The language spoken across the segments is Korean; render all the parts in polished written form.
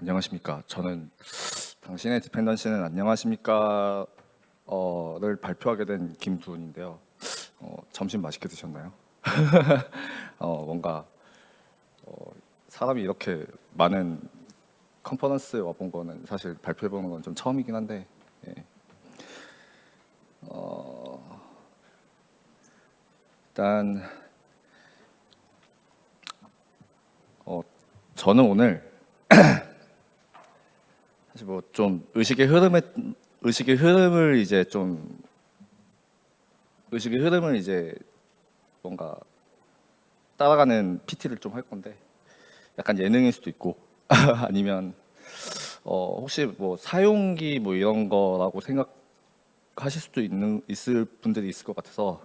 안녕하십니까. 저는 당신의 디펜던시는 안녕하십니까 를 발표하게 된 김두훈인데요. 점심 맛있게 드셨나요? 뭔가 사람이 이렇게 많은 컨퍼런스에 와본 거는 사실 발표해보는 건 좀 처음이긴 한데, 예. 일단 저는 오늘 사실 뭐 좀 의식의 흐름을 이제 뭔가 따라가는 PT를 좀 할 건데, 약간 예능일 수도 있고 아니면 혹시 뭐 사용기 뭐 이런 거라고 생각하실 수도 있을 분들이 있을 것 같아서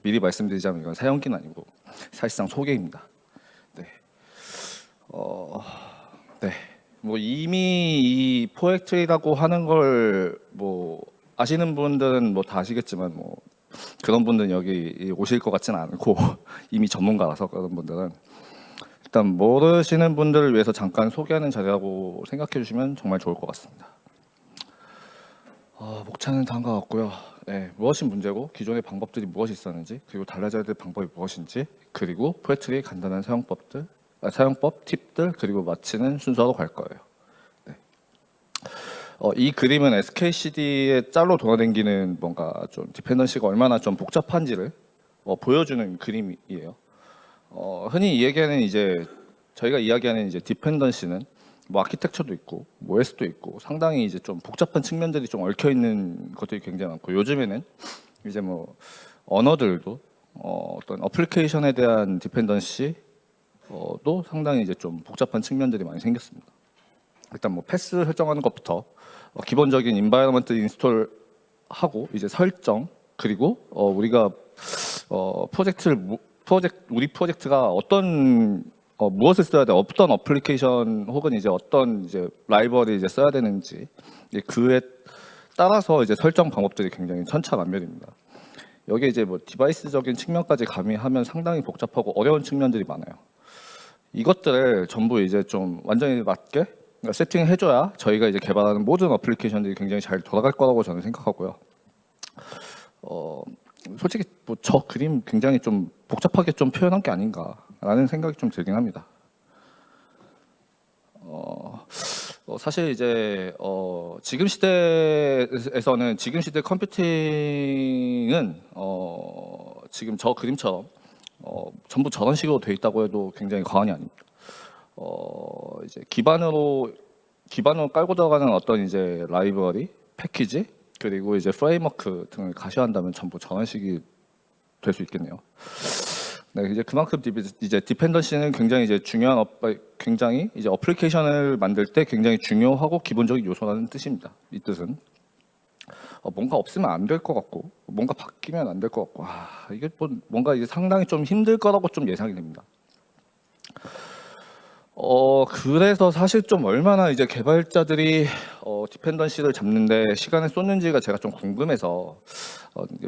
미리 말씀드리자면 이건 사용기는 아니고 사실상 소개입니다. 네. 네. 뭐 이미 이 포에트리라고 하는 걸 뭐 아시는 분들은 뭐 다 아시겠지만, 뭐 그런 분들은 여기 오실 것 같지는 않고 이미 전문가라서, 그런 분들은 일단 모르시는 분들을 위해서 잠깐 소개하는 자리라고 생각해 주시면 정말 좋을 것 같습니다. 목차는 다음과 같고요. 네, 무엇이 문제고 기존의 방법들이 무엇이 있었는지, 그리고 달라져야 될 방법이 무엇인지, 그리고 포에트리의 간단한 사용법, 팁들, 그리고 마치는 순서로 갈 거예요. 네. 이 그림은 SKCD의 짤로 돌아다니는 뭔가 좀 디펜던시가 얼마나 좀 복잡한지를 보여주는 그림이에요. 흔히 저희가 이야기하는 이제 디펜던시는 뭐 아키텍처도 있고 뭐 OS도 있고 상당히 이제 좀 복잡한 측면들이 좀 얽혀 있는 것들이 굉장히 많고, 요즘에는 이제 뭐 언어들도 어떤 어플리케이션에 대한 디펜던시 도 상당히 이제 좀 복잡한 측면들이 많이 생겼습니다. 일단 뭐 패스 설정하는 것부터 기본적인 인바이러먼트 인스톨하고 이제 설정, 그리고 우리가 우리 프로젝트가 어떤 무엇을 써야 돼, 어떤 어플리케이션 혹은 이제 어떤 이제 라이브러리 이제 써야 되는지, 그에 따라서 이제 설정 방법들이 굉장히 천차만별입니다. 여기에 이제 뭐 디바이스적인 측면까지 가미하면 상당히 복잡하고 어려운 측면들이 많아요. 이것들을 전부 이제 좀 완전히 맞게 세팅해줘야 저희가 이제 개발하는 모든 어플리케이션들이 굉장히 잘 돌아갈 거라고 저는 생각하고요. 솔직히 뭐 저 그림 굉장히 좀 복잡하게 좀 표현한 게 아닌가라는 생각이 좀 들긴 합니다. 사실 이제 지금 시대에서는, 지금 시대 컴퓨팅은 지금 저 그림처럼 전부 저런 식으로 돼 있다고 해도 굉장히 과언이 아닙니다. 이제 기반으로 깔고 들어가는 어떤 이제 라이브러리, 패키지, 그리고 이제 프레임워크 등을 가셔한다면 전부 저런 식이 될 수 있겠네요. 네, 이제 그만큼 이제 디펜던시는 굉장히 이제 굉장히 이제 어플리케이션을 만들 때 굉장히 중요하고 기본적인 요소라는 뜻입니다. 이 뜻은 뭔가 없으면 안 될 것 같고, 뭔가 바뀌면 안 될 것 같고, 이게 뭔가 이제 상당히 좀 힘들 거라고 좀 예상이 됩니다. 그래서 사실 좀 얼마나 이제 개발자들이 디펜던시를 잡는데 시간을 쏟는지가 제가 좀 궁금해서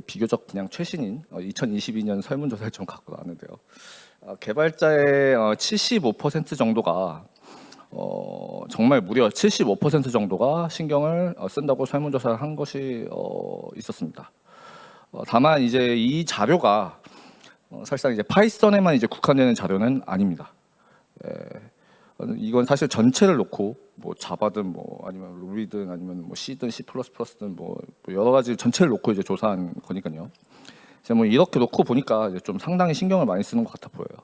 비교적 그냥 최신인 2022년 설문조사를 좀 갖고 나왔는데요. 개발자의 75% 정도가 정말 무려 75% 정도가 신경을 쓴다고 설문조사를 한 것이 있었습니다. 다만 이제 이 자료가 사실상 이제 파이썬에만 이제 국한되는 자료는 아닙니다. 이건 사실 전체를 놓고 뭐 자바든 뭐 아니면 루비든 아니면 뭐 C든 C++든 뭐 여러 가지 전체를 놓고 이제 조사한 거니까요. 이제 뭐 이렇게 놓고 보니까 이제 좀 상당히 신경을 많이 쓰는 것 같아 보여요.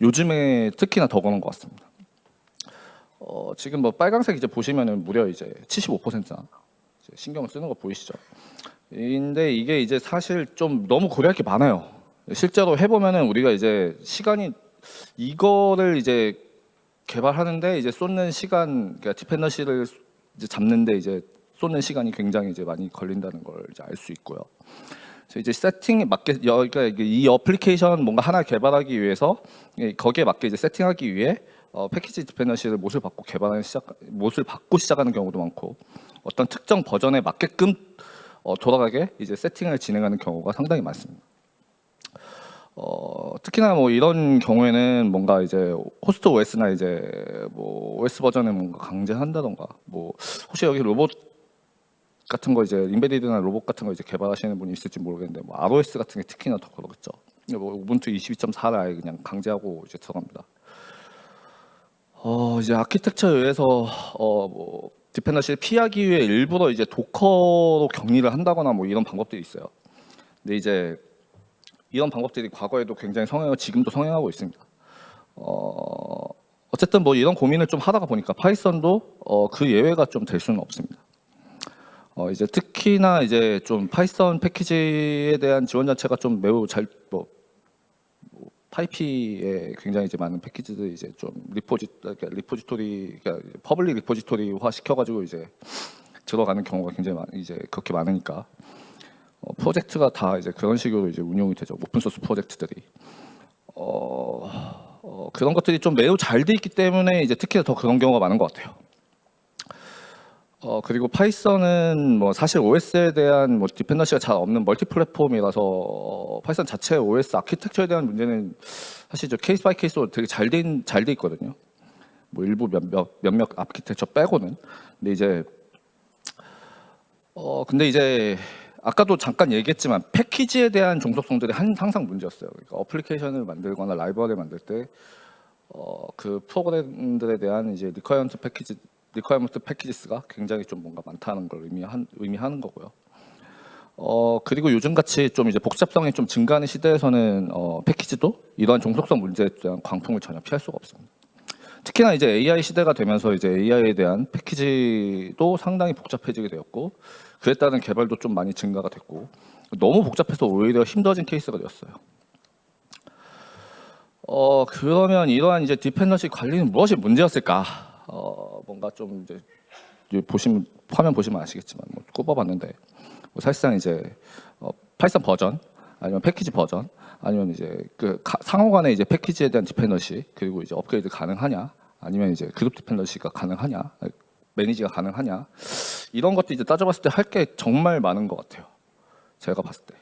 요즘에 특히나 더 그런 것 같습니다. 지금 뭐 빨간색 이제 보시면은 무려 이제 75%나 신경을 쓰는 거 보이시죠? 근데 이게 이제 사실 좀 너무 고려할 게 많아요. 실제로 해보면은 우리가 이제 시간이 이거를 이제 개발하는데 이제 쏟는 시간, 그러니까 디펜던시를 이제 잡는데 이제 쏟는 시간이 굉장히 이제 많이 걸린다는 걸 이제 알 수 있고요. 그래서 이제 세팅에 맞게, 그러니까 이 어플리케이션 뭔가 하나 개발하기 위해서 거기에 맞게 이제 세팅하기 위해 패키지 디펜던시를 못을 받고 시작하는 경우도 많고, 어떤 특정 버전에 맞게끔 돌아가게 이제 세팅을 진행하는 경우가 상당히 많습니다. 특히나 뭐 이런 경우에는 뭔가 이제 호스트 OS나 이제 뭐 OS 버전을 뭔가 강제한다던가, 뭐 혹시 여기 로봇 같은 거 이제 인베디드나 로봇 같은 거 이제 개발하시는 분이 있을지 모르겠는데, 뭐 ROS 같은 게 특히나 더 그러겠죠. 뭐 우분투 22.4를 아예 그냥 강제하고 이제 들어갑니다. 이제 아키텍처에 의해서 뭐 디펜더시를 피하기 위해 일부러 이제 도커로 격리를 한다거나 뭐 이런 방법들이 있어요. 근데 이제 이런 방법들이 과거에도 굉장히 성행하고 지금도 성행하고 있습니다. 어쨌든 뭐 이런 고민을 좀 하다가 보니까 파이썬도 그 예외가 좀 될 수는 없습니다. 이제 특히나 이제 좀 파이썬 패키지에 대한 지원 자체가 좀 매우 뭐 파이피에 굉장히 이제 많은 패키지들이 이제 좀 리포지토리, 그러니까 퍼블릭 리포지토리화 시켜가지고 이제 들어가는 경우가 굉장히 이제 그렇게 많으니까 프로젝트가 다 이제 그런 식으로 이제 운용이 되죠. 오픈 소스 프로젝트들이 그런 것들이 좀 매우 잘 돼 있기 때문에 이제 특히 더 그런 경우가 많은 것 같아요. 그리고 파이썬은 뭐 사실 OS에 대한 뭐 디펜던시가 잘 없는 멀티 플랫폼이라서 파이썬 자체 OS 아키텍처에 대한 문제는 사실 저 케이스 바이 케이스로 되게 잘 돼 있거든요. 뭐 일부 몇몇 아키텍처 빼고는. 근데 이제 아까도 잠깐 얘기했지만 패키지에 대한 종속성들이 항상 문제였어요. 그러니까 어플리케이션을 만들거나 라이브러리를 만들 때 그 프로그램들에 대한 이제 리퀘어먼트 패키지스가 굉장히 좀 뭔가 많다는 걸 의미하는 거고요. 그리고 요즘 같이 좀 이제 복잡성이 좀 증가하는 시대에서는 패키지도 이러한 종속성 문제에 대한 광풍을 전혀 피할 수가 없습니다. 특히나 이제 AI 시대가 되면서 이제 AI에 대한 패키지도 상당히 복잡해지게 되었고, 그에 따른 개발도 좀 많이 증가가 됐고, 너무 복잡해서 오히려 힘들어진 케이스가 되었어요. 그러면 이러한 이제 디펜던시 관리는 무엇이 문제였을까? 뭔가 좀 이제 화면 보시면 아시겠지만 뭐 꼽아봤는데, 뭐 사실상 이제 파이썬 버전 아니면 패키지 버전 아니면 이제 그 상호간의 이제 패키지에 대한 디펜던시, 그리고 이제 업그레이드 가능하냐, 아니면 이제 그룹 디펜던시가 가능하냐, 매니지가 가능하냐, 이런 것도 이제 따져봤을 때 할 게 정말 많은 것 같아요. 제가 봤을 때.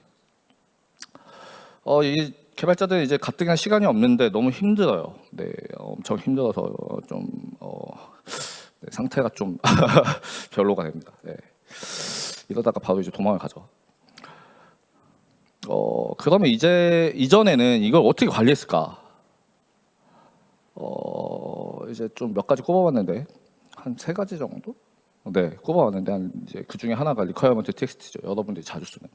이 개발자들은 이제 가뜩이나 시간이 없는데 너무 힘들어요. 네, 엄청 힘들어서 좀 네, 상태가 좀 별로가 됩니다. 네. 이러다가 바로 이제 도망을 가죠. 그러면 이제 이전에는 이걸 어떻게 관리했을까? 이제 좀 몇 가지 꼽아봤는데 한 3가지 정도? 네, 꼽아봤는데 한 이제 그 중에 하나가 리퀘어먼트 txt죠. 여러분들이 자주 쓰는.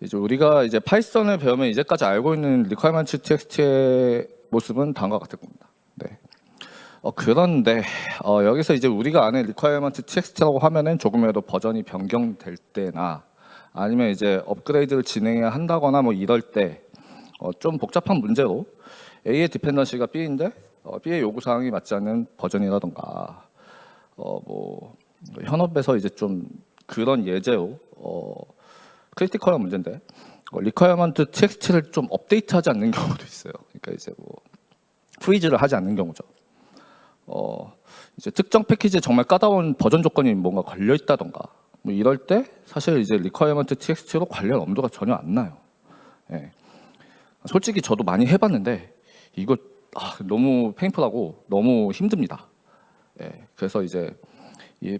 이제 우리가 이제 파이썬을 배우면 이제까지 알고 있는 리퀘어먼트 txt의 모습은 다음과 같을 겁니다. 네. 그런데 여기서 이제 우리가 아는 requirement txt라고 하면은 조금이라도 버전이 변경될 때나 아니면 이제 업그레이드를 진행해야 한다거나 뭐 이럴 때 좀 복잡한 문제로 A의 디펜던시가 B인데 B의 요구 사항이 맞지 않는 버전이라던가 뭐 현업에서 이제 좀 그런 예제로 크리티컬한 문제인데 requirement txt를 좀 업데이트하지 않는 경우도 있어요. 그러니까 이제 뭐 프리즈를 하지 않는 경우죠. 이제 특정 패키지에 정말 까다로운 버전 조건이 뭔가 걸려 있다던가 뭐 이럴 때 사실 이제 requirement txt로 관련 엄두가 전혀 안 나요. 예. 솔직히 저도 많이 해봤는데 이거 너무 페인풀하고 너무 힘듭니다. 예. 그래서 이제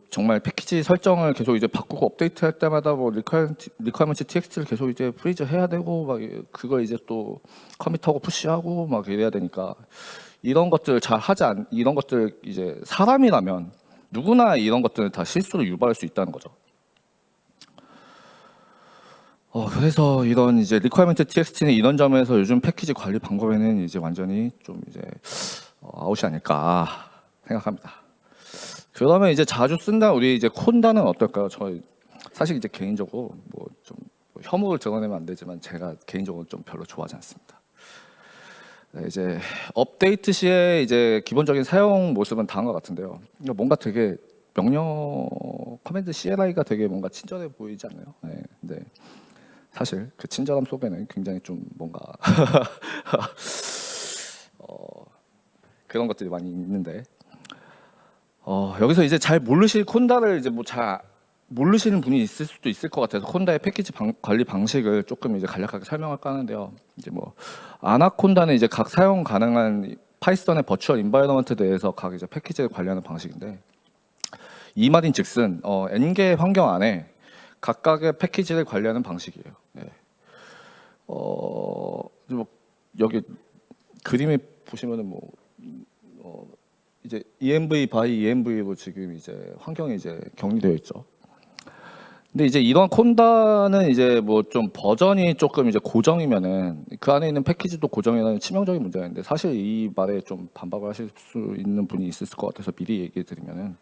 정말 패키지 설정을 계속 이제 바꾸고 업데이트할 때마다 뭐 requirement txt를 계속 이제 프리즈 해야 되고 막 그걸 이제 또 커밋하고 푸시하고 막 이래야 되니까. 이런 것들 이런 것들 이제 사람이라면 누구나 이런 것들을 다 실수로 유발할 수 있다는 거죠. 그래서 이런 이제 requirement txt는 이런 점에서 요즘 패키지 관리 방법에는 이제 완전히 좀 이제 아웃이 아닐까 생각합니다. 그러면 이제 자주 쓴다 우리 이제 콘다는 어떨까요? 저 사실 이제 개인적으로 뭐 좀 혐오를 드러내면 안 되지만 제가 개인적으로 좀 별로 좋아하지 않습니다. 네, 이제 업데이트 시에 이제 기본적인 사용 모습은 다음과 같은데요. 뭔가 되게 명령 커맨드 CLI가 되게 뭔가 친절해 보이지 않나요? 네, 근데 사실 그 친절함 속에는 굉장히 좀 뭔가 그런 것들이 많이 있는데 여기서 이제 잘 모르실 콘다를 이제 뭐 잘 모르시는 분이 있을 수도 있을 것 같아서 콘다의 패키지 관리 방식을 조금 이제 간략하게 설명할까 하는데요. 이제 뭐 아나콘다는 이제 각 사용 가능한 파이썬의 버추얼 인바이러먼트에 대해서 각 이제 패키지를 관리하는 방식인데, 이 말인즉슨 N개 환경 안에 각각의 패키지를 관리하는 방식이에요. 네. 뭐 여기 그림에 보시면은 뭐 이제 env by env로 지금 이제 환경이 이제 격리되어 있죠. 근데 이제 이런 콘다는 이제 뭐 좀 버전이 조금 이제 고정이면은 그 안에 있는 패키지도 고정이라는 치명적인 문제가 있는데, 사실 이 말에 좀 반박을 하실 수 있는 분이 있을 것 같아서 미리 얘기해 드리면은,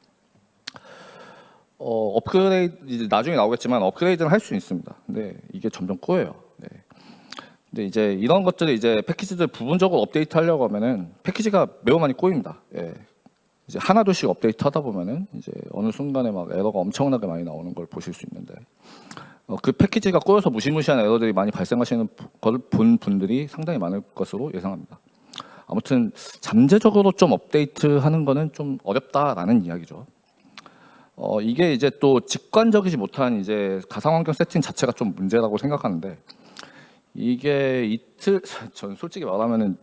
업그레이드 이제 나중에 나오겠지만 업그레이드는 할 수 있습니다. 근데 이게 점점 꼬여요. 네. 근데 이제 이런 것들을 이제 패키지들 부분적으로 업데이트하려고 하면은 패키지가 매우 많이 꼬입니다. 예. 이제 하나둘씩 업데이트하다 보면은 이제 어느 순간에 막 에러가 엄청나게 많이 나오는 걸 보실 수 있는데, 그 패키지가 꼬여서 무시무시한 에러들이 많이 발생하시는 걸 본 분들이 상당히 많을 것으로 예상합니다. 아무튼 잠재적으로 좀 업데이트하는 거는 좀 어렵다라는 이야기죠. 이게 이제 또 직관적이지 못한 이제 가상환경 세팅 자체가 좀 문제라고 생각하는데, 이게 전 솔직히 말하면은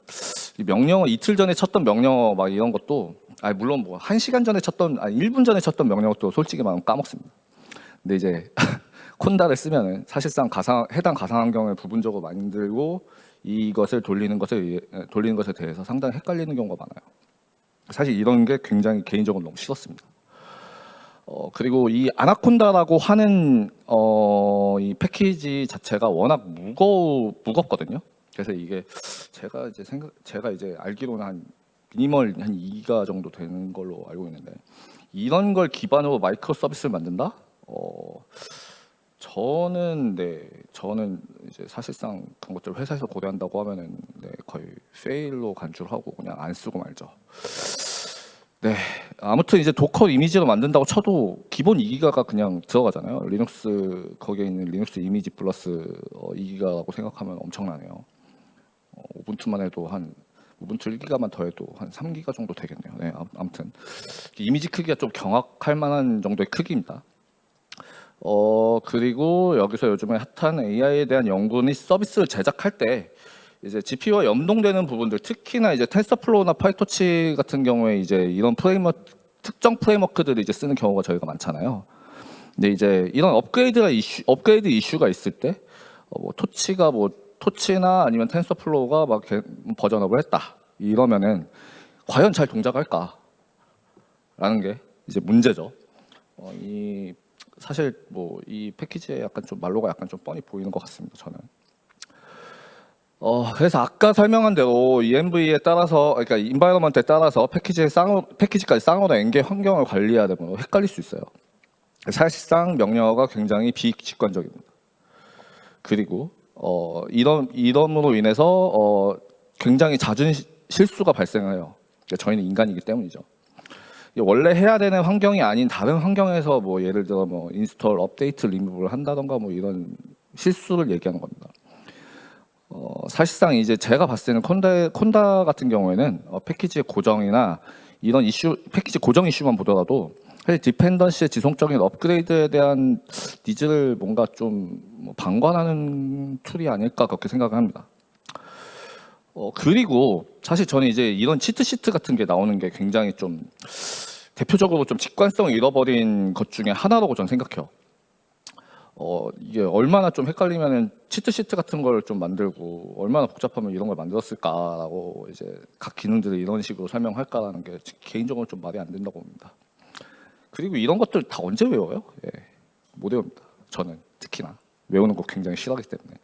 이 명령어 이틀 전에 쳤던 명령어 막 이런 것도, 물론 뭐 1시간 전에 쳤던 1분 전에 쳤던 명령어도 솔직히 말하면 까먹습니다. 근데 이제 콘다를 쓰면은 사실상 해당 가상 환경을 부분적으로 만들고 이것을 돌리는 것에 대해서 상당히 헷갈리는 경우가 많아요. 사실 이런 게 굉장히 개인적으로 너무 싫었습니다. 그리고 이 아나콘다라고 하는 이 패키지 자체가 워낙 무겁거든요. 그래서 이게 제가 이제 알기로는 한 미니멀 한 2기가 정도 되는 걸로 알고 있는데, 이런 걸 기반으로 마이크로 서비스를 만든다? 저는 이제 사실상 그런 것들 회사에서 고려한다고 하면은 거의 페일로 간주하고 그냥 안 쓰고 말죠. 네, 아무튼 이제 도커 이미지로 만든다고 쳐도 기본 2기가가 그냥 들어가잖아요. 리눅스 거기에 있는 리눅스 이미지 플러스 2기가라고 생각하면 엄청나네요. 우분투만 해도 우분투 1기가만 더해도 한 3기가 정도 되겠네요. 네, 아무튼 이미지 크기가 좀 경악할 만한 정도의 크기입니다. 그리고 여기서 요즘에 핫한 AI에 대한 연구는 서비스를 제작할 때 이제 GPU와 연동되는 부분들, 특히나 이제 텐서플로우나 파이토치 같은 경우에 이제 이런 특정 프레임워크들을 이제 쓰는 경우가 저희가 많잖아요. 근데 이제 이런 업그레이드 이슈가 있을 때, 토치나 아니면 텐서플로우가 막 버전업을 했다 이러면은 과연 잘 동작할까라는 게 이제 문제죠. 사실 뭐 이 패키지에 약간 좀 말로가 약간 좀 뻔히 보이는 것 같습니다, 저는. 그래서 아까 설명한 대로 ENV에 따라서, 그러니까 인바이러먼트에 따라서 패키지까지 쌍으로 N개 환경을 관리해야 되면 헷갈릴 수 있어요. 사실상 명령어가 굉장히 비직관적입니다. 그리고 이름으로 인해서 굉장히 잦은 실수가 발생해요. 그러니까 저희는 인간이기 때문이죠. 원래 해야 되는 환경이 아닌 다른 환경에서 뭐 예를 들어 뭐 인스톨, 업데이트, 리무브를 한다던가 뭐 이런 실수를 얘기하는 겁니다. 사실상 이제 제가 봤을 때는 콘다 같은 경우에는 패키지의 고정이나 이런 패키지 고정 이슈만 보더라도 사실 디펜던시의 지속적인 업그레이드에 대한 니즈를 뭔가 좀 방관하는 툴이 아닐까 그렇게 생각을 합니다. 그리고 사실 저는 이제 이런 치트시트 같은 게 나오는 게 굉장히 좀 대표적으로 좀 직관성을 잃어버린 것 중에 하나라고 저는 생각해요. 이게 얼마나 좀 헷갈리면은 치트시트 같은 걸 좀 만들고 얼마나 복잡하면 이런 걸 만들었을까라고 이제 각 기능들을 이런 식으로 설명할까라는 게 개인적으로 좀 말이 안 된다고 봅니다. 그리고 이런 것들 다 언제 외워요? 예, 못 외웁니다. 저는 특히나 외우는 거 굉장히 싫어하기 때문에.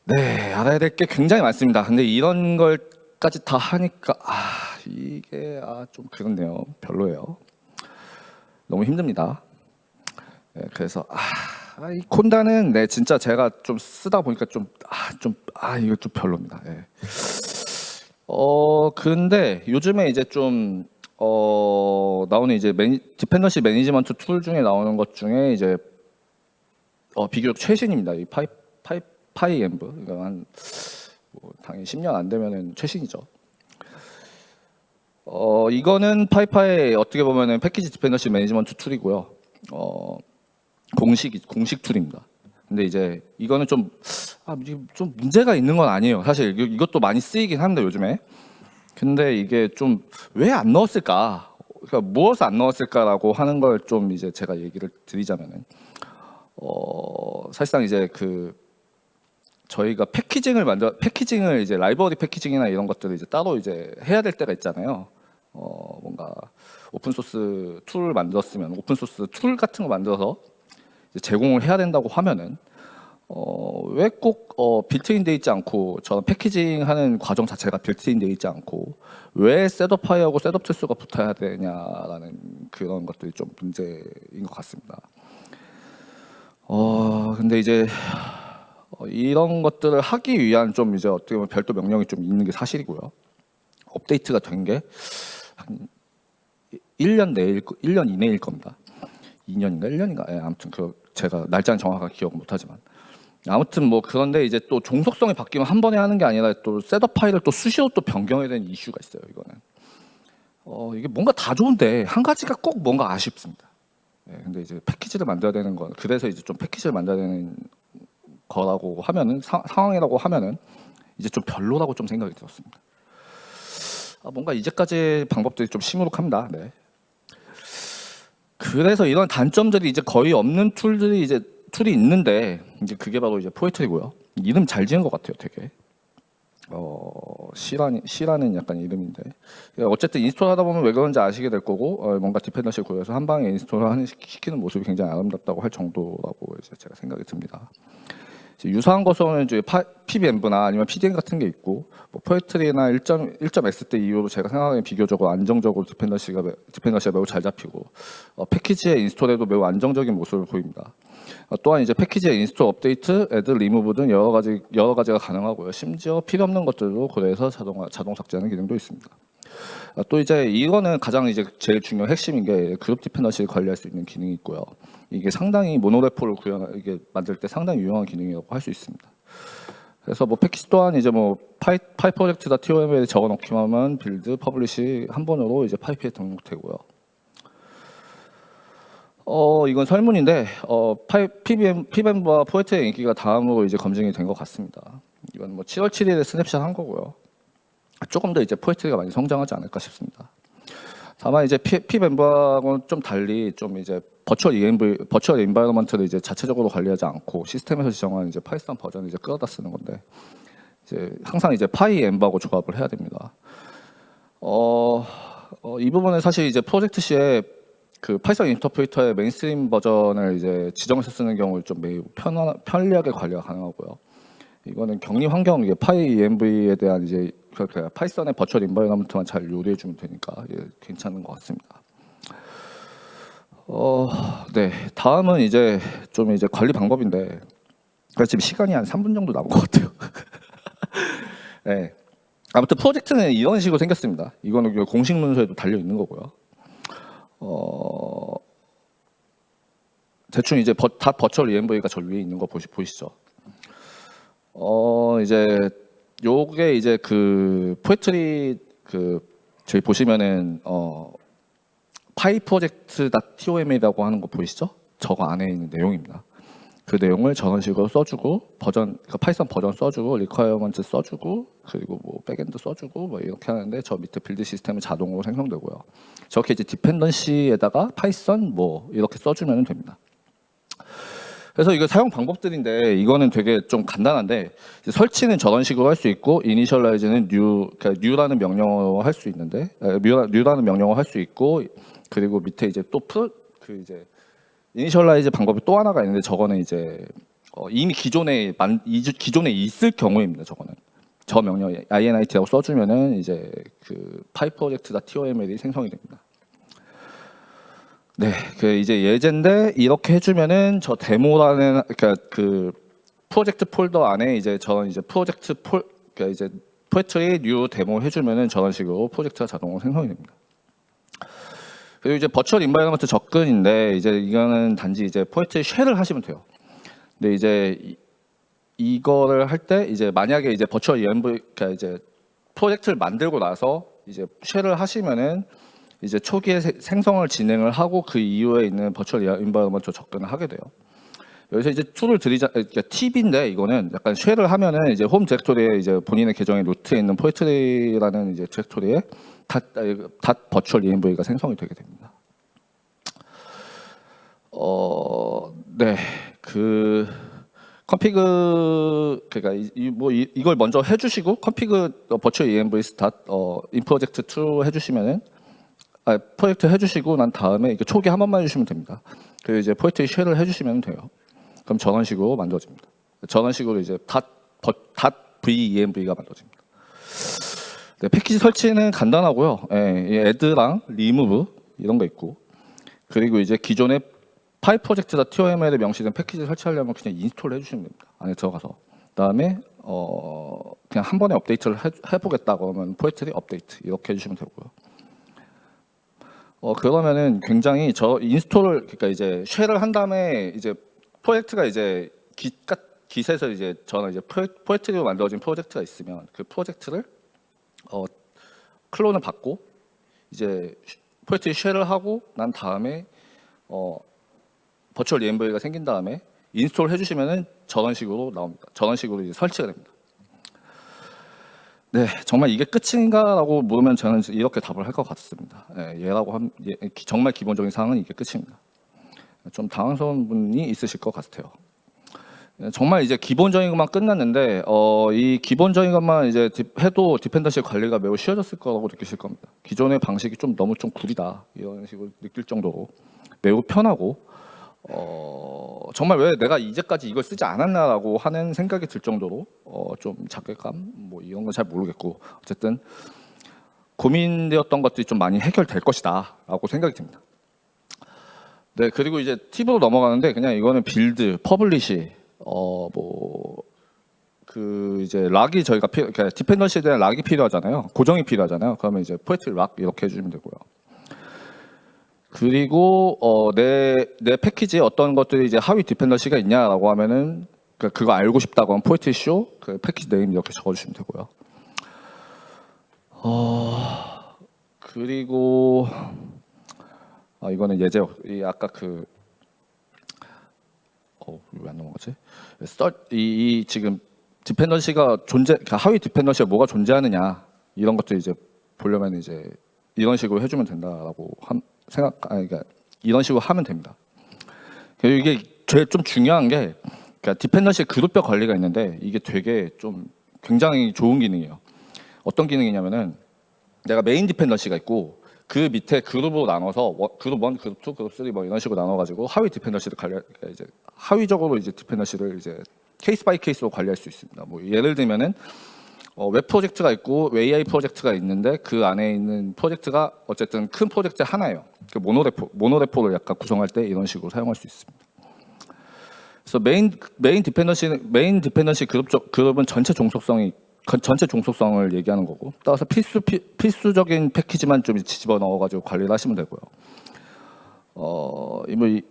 네, 알아야 될 게 굉장히 많습니다. 근데 이런 걸까지 다 하니까 이게 좀 그렇네요. 별로예요. 너무 힘듭니다. 네, 그래서 이 콘다는 진짜 제가 좀 쓰다 보니까 이거 좀 별로입니다. 네. 근데 요즘에 이제 좀 나오는 이제 디펜던시 매니지먼트 툴 중에 나오는 것 중에 이제 비교적 최신입니다. 이 파이엠브. 그러니까 당연히 10년 안 되면은 최신이죠. 이거는 파이파의 어떻게 보면은 패키지 디펜던시 매니지먼트 툴이고요. 공식 툴입니다. 근데 이제 이거는 좀 문제가 있는 건 아니에요. 사실 이것도 많이 쓰이긴 합니다 요즘에. 근데 이게 좀 왜 안 넣었을까? 그러니까 무엇을 안 넣었을까라고 하는 걸 좀 이제 제가 얘기를 드리자면은 사실상 이제 저희가 패키징을 이제 라이브러리 패키징이나 이런 것들을 이제 따로 이제 해야 될 때가 있잖아요. 뭔가 오픈 소스 툴을 만들었으면 오픈 소스 툴 같은 거 만들어서 이제 제공을 해야 된다고 하면은 왜 꼭 빌트인 돼 있지 않고 저는 패키징하는 과정 자체가 빌트인 돼 있지 않고 왜 셋업 파일하고 셋업 특수가 붙어야 되냐라는 그런 것들이 좀 문제인 것 같습니다. 근데 이제 이런 것들을 하기 위한 좀 이제 어떻게 보면 별도 명령이 좀 있는 게 사실이고요. 업데이트가 된 게 한 1년 이내일 겁니다. 2년인가 1년인가? 예, 아무튼 제가 날짜는 정확하게 기억 못하지만 아무튼 뭐 그런데 이제 또 종속성이 바뀌면 한 번에 하는 게 아니라 또 셋업 파일을 또 수시로 또 변경해야 되는 이슈가 있어요. 이거는 이게 뭔가 다 좋은데 한 가지가 꼭 뭔가 아쉽습니다. 예, 근데 이제 패키지를 만들어야 되는 건 그래서 이제 좀 패키지를 만들어야 되는 거라고 하면은 상황이라고 하면은 이제 좀 별로라고 좀 생각이 들었습니다. 뭔가 이제까지 방법들이 좀 시무룩합니다. 네. 그래서 이런 단점들이 이제 거의 없는 툴이 있는데 이제 그게 바로 이제 포에트리고요. 이름 잘 지은 것 같아요, 되게. C라는 약간 이름인데 어쨌든 인스톨하다 보면 왜 그런지 아시게 될 거고 뭔가 디펜던시를 구해서 한 방에 인스톨을 시키는 모습이 굉장히 아름답다고 할 정도라고 이제 제가 생각이 듭니다. 유사한 것으로는 이제 PBM브나 아니면 PDM 같은 게 있고 뭐 포에트리나 1.x 때 이후로 제가 생각하기엔 비교적으로 안정적으로 디펜던시가 매우 잘 잡히고 패키지의 인스톨에도 매우 안정적인 모습을 보입니다. 또한 이제 패키지의 인스톨, 업데이트, 애드, 리무브 등 여러 가지가 가능하고요. 심지어 필요 없는 것들도 고려해서 자동 삭제하는 기능도 있습니다. 또 이제 이거는 가장 이제 제일 중요한 핵심인 게 그룹 디펜던시를 관리할 수 있는 기능이 있고요. 이게 상당히 모노레포를 이게 만들 때 상당히 유용한 기능이라고 할 수 있습니다. 그래서 뭐 패키지 또한 이제 뭐 파이 프로젝트.toml에 적어놓기만 하면 빌드, 퍼블리시 한 번으로 이제 파이프에 등록되고요. 이건 설문인데 PBM과 포에트의 인기가 다음으로 이제 검증이 된 것 같습니다. 이건 뭐 7월 7일에 스냅샷 한 거고요. 조금 더 이제 포에트리가 많이 성장하지 않을까 싶습니다. 다만 이제 PBM과는 좀 달리 좀 이제 버추얼 인바이러먼트를 이제 자체적으로 관리하지 않고 시스템에서 지정한 이제 파이썬 버전을 이제 끌어다 쓰는 건데 이제 항상 이제 파이 엠바하고 조합을 해야 됩니다. 이 부분은 사실 이제 프로젝트 시에 파이썬 인터프리터의 메인스트림 버전을 이제 지정해서 쓰는 경우를 좀 매우 편리하게 관리가 가능하고요. 이거는 격리 환경 파이 env에 대한 이제 파이썬의 버추얼 인바이러먼트만 잘 요리해 주면 되니까 괜찮은 것 같습니다. 네, 다음은 이제 좀 이제 관리 방법인데 지금 시간이 한 3분 정도 남은 것 같아요. 네, 아무튼 프로젝트는 이런 식으로 생겼습니다. 이거는 공식 문서에도 달려 있는 거고요. 대충 이제 다 버추얼 env가 저 위에 있는 거 보이시죠? 이제 요게 이제 포에트리 저희 보시면은 파이 프로젝트.tom이라고 하는 거 보이시죠? 저거 안에 있는 내용입니다. 그 내용을 저런 식으로 써주고 파이썬 버전 써주고 리퀘어먼트 써주고 그리고 뭐 백엔드 써주고 뭐 이렇게 하는데 저 밑에 빌드 시스템은 자동으로 생성되고요. 저렇게 이제 디펜던시에다가 파이썬 뭐 이렇게 써주면 됩니다. 그래서 이거 사용 방법들인데 이거는 되게 좀 간단한데 설치는 저런 식으로 할 수 있고 이니셜라이즈는 new라는 명령어로 할 수 있는데 new라는 명령어 할 수 있고 그리고 밑에 이제 또 이제 이니셜라이즈 방법이 또 하나가 있는데 저거는 이제 이미 기존에 있을 경우입니다. 저거는 저 명령 init라고 써주면은 이제 파이 프로젝트.toml이 생성이 됩니다. 네, 이제 예제인데 이렇게 해주면은 저 데모라는 프로젝트 폴더 안에 이제 저는 이제 이제 포에트리 뉴 데모 해주면은 저런 식으로 프로젝트가 자동으로 생성이 됩니다. 그리고 이제 버추얼 인바이러먼트 접근인데 이제 이거는 단지 이제 포에트리 쉘을 하시면 돼요. 근데 이제 이거를 할 때 이제 만약에 이제 버추얼 env 이제 프로젝트를 만들고 나서 이제 쉘을 하시면은 이제 초기에 생성을 진행을 하고 그 이후에 있는 버추얼 인바이러먼트로 접근을 하게 돼요. 여기서 이제 툴을 드리자, 그러니까 팁인데 이거는 약간 쉘을 하면은 이제 홈 디렉토리에 이제 본인의 계정의 루트에 있는 포에트리라는 이제 디렉토리에 닷 버추얼 env가 생성이 되게 됩니다. 네, 그 컨피그 그러니까 이걸 먼저 해주시고 컨피그 버추얼 env 스타트 인 프로젝트 2 해주시면은 프로젝트 해주시고 난 다음에 이게 초기 한 번만 해주시면 됩니다. 그리고 이제 포에트리 쉘을 해주시면 돼요. 그럼 저런 식으로 만들어집니다. 저런 식으로 이제 닷 venv가 만들어집니다. 네, 패키지 설치는 간단하고요. 예, add랑 remove 이런 거 있고, 그리고 이제 기존의 파일 프로젝트다 toml에 명시된 패키지 설치하려면 그냥 인스톨 해주시면 됩니다. 안에 들어가서 그다음에 그냥 한 번에 업데이트를 해보겠다 그러면 포에트리 업데이트 이렇게 해주시면 되고요. 그러면은 굉장히 저 인스톨을 그러니까 이제 쉘을 한 다음에 이제 프로젝트가 이제 깃에서 이제 저는 이제 포에트리로 만들어진 프로젝트가 있으면 그 프로젝트를 클론을 받고 이제 포에트리 쉘을 하고 난 다음에 버추얼 env가 생긴 다음에 인스톨 해주시면은 저런 식으로 나옵니다. 저런 식으로 이제 설치가 됩니다. 네, 정말 이게 끝인가라고 물으면 저는 이렇게 답을 할 것 같습니다. 정말 기본적인 사항은 이게 끝입니다. 좀 당황스러운 분이 있으실 것 같아요. 정말 이제 기본적인 것만 끝났는데 이 기본적인 것만 이제 해도 디펜던시 관리가 매우 쉬워졌을 거라고 느끼실 겁니다. 기존의 방식이 너무 구리다 이런 식으로 느낄 정도로 매우 편하고 정말 왜 내가 이제까지 이걸 쓰지 않았나라고 하는 생각이 들 정도로 좀 자괴감 뭐 이런 건 잘 모르겠고 어쨌든 고민되었던 것들이 좀 많이 해결될 것이다라고 생각이 듭니다. 네, 그리고 이제 팁으로 넘어가는데 그냥 이거는 빌드, 퍼블리시, 이제 락이 저희가 그러니까 디펜던시에 대한 락이 필요하잖아요. 고정이 필요하잖아요. 그러면 이제 포에트리 락 이렇게 해주시면 되고요. 그리고 내 패키지에 어떤 것들이 이제 하위 디펜던시가 있냐라고 하면은 그거 알고 싶다고 하면 포에트리 쇼 그 패키지 네임 이렇게 적어주시면 되고요. 그리고 이거는 아까 왜 안 넘어가지? 지금 디펜던시가 하위 디펜던시가 뭐가 존재하느냐 이런 것들 이제 보려면 이제 이런 식으로 해주면 된다라고 그러니까 이런 식으로 하면 됩니다. 그리고 이게 제일 좀 중요한 게 그러니까 디펜던시 그룹별 관리가 있는데 이게 되게 좀 굉장히 좋은 기능이에요. 어떤 기능이냐면은 내가 메인 디펜던시가 있고 그 밑에 그룹으로 나눠서 그룹 1, 그룹 2, 그룹 3 뭐 이런 식으로 나눠가지고 하위 디펜던시를 이제 하위적으로 이제 디펜던시를 이제 케이스 바이 케이스로 관리할 수 있습니다. 뭐 예를 들면은 웹 프로젝트가 있고 AI 프로젝트가 있는데 그 안에 있는 프로젝트가 어쨌든 큰 프로젝트 하나예요. 그 모노레포를 약간 구성할 때 이런 식으로 사용할 수 있습니다. 그래서 메인 디펜던시 그룹은 전체 종속성을 얘기하는 거고 따라서 필수적인 패키지만 좀 집어 넣어가지고 관리를 하시면 되고요.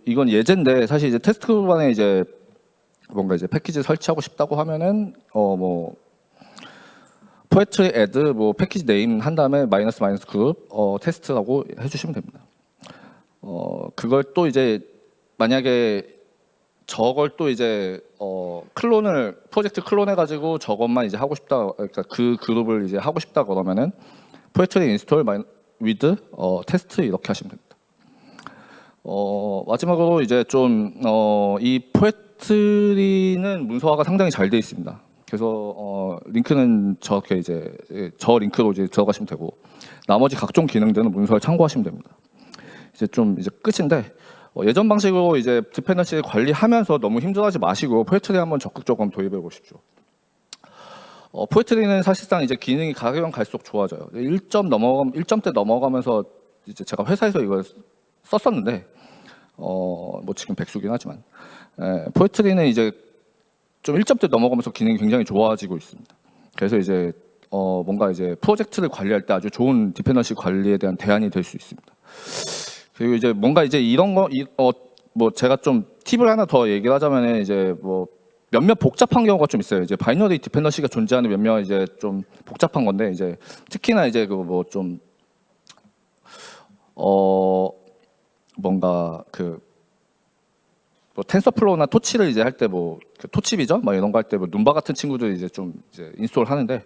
이건 예제인데 사실 이제 테스트 그룹 안에 이제 뭔가 이제 패키지 설치하고 싶다고 하면은 포에트리 애드 패키지 네임 한 다음에 마이너스 그룹 테스트라고 해주시면 됩니다. 그걸 또 이제 만약에 저걸 또 이제 프로젝트 클론 해가지고 저것만 이제 하고 싶다, 그러니까 그 그룹을 이제 하고 싶다 그러면은 포에트리 인스톨 위드 테스트 이렇게 하시면 됩니다. 마지막으로 이제 이 포에트리는 문서화가 상당히 잘 되어 있습니다. 그래서 링크는 저렇게 이제 저 링크로 이제 들어가시면 되고 나머지 각종 기능들은 문서를 참고하시면 됩니다. 이제 끝인데. 예전 방식으로 이제 디펜던시 관리하면서 너무 힘들어하지 마시고 포에트리 한번 적극적으로 한번 도입해 보십시오. 포에트리는 사실상 이제 기능이 가면 갈수록 좋아져요. 1점대 넘어가면서 이제 제가 회사에서 이걸 썼었는데 지금 백수긴 하지만 포에트리는 이제 좀 1점대 넘어가면서 기능이 굉장히 좋아지고 있습니다. 그래서 이제 뭔가 이제 프로젝트를 관리할 때 아주 좋은 디펜던시 관리에 대한 대안이 될 수 있습니다. 그리고 이제 뭔가 이제 이런 거 제가 좀 팁을 하나 더 얘기를 하자면 이제 몇몇 복잡한 경우가 좀 있어요. 이제 바이너리 디펜던시가 존재하는 몇몇 이제 좀 복잡한 건데 이제 특히나 이제 뭔가 그 뭐 텐서플로우나 토치를 이제 할 때 뭐 토치비전 뭐 이런 거 할 때 뭐 눈바 같은 친구들이 이제 좀 이제 인스톨 하는데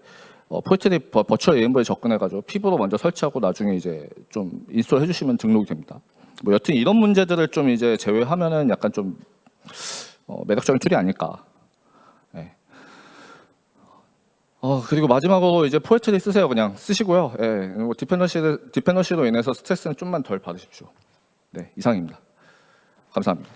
포에트리 버추얼 AMV에 접근해가지고 피부로 먼저 설치하고 나중에 이제 좀 인스톨 해주시면 등록이 됩니다. 뭐 여튼 이런 문제들을 좀 이제 제외하면은 약간 좀 매력적인 툴이 아닐까. 네. 그리고 마지막으로 이제 포에트리 쓰세요. 그냥 쓰시고요. 예. 그리고 디펜던시로 인해서 스트레스는 좀만 덜 받으십시오. 네, 이상입니다. 감사합니다.